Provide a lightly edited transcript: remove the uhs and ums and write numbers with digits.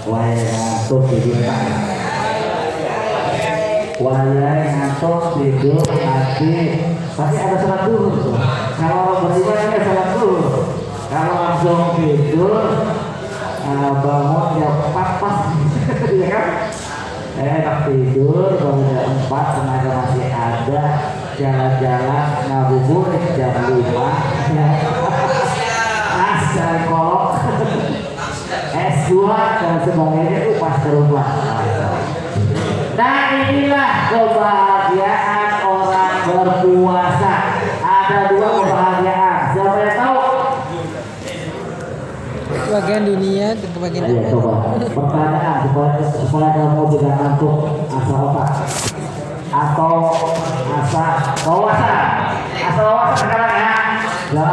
ngantuk tidur ngantuk tidur hati tapi ada sholat dulu tuh. Kalau beribadah ada sholat dulu. Kalau langsung tidur bangun jam 4 pas ya kan? Tak tidur bangun jam 4 tenaga masih ada, jalan-jalan ngabuburit jam 5 ya. Cari kolok S2 dan sebagainya itu pas ke rumah. Nah inilah kebahagiaan orang berpuasa. Ada dua kebahagiaan. Siapa yang tahu? Bagian dunia dan kebagian Ayo coba pertanyaan supaya kamu tidak ngantuk asa otak atau asa wawasan. Asa wawasan sekarang ya.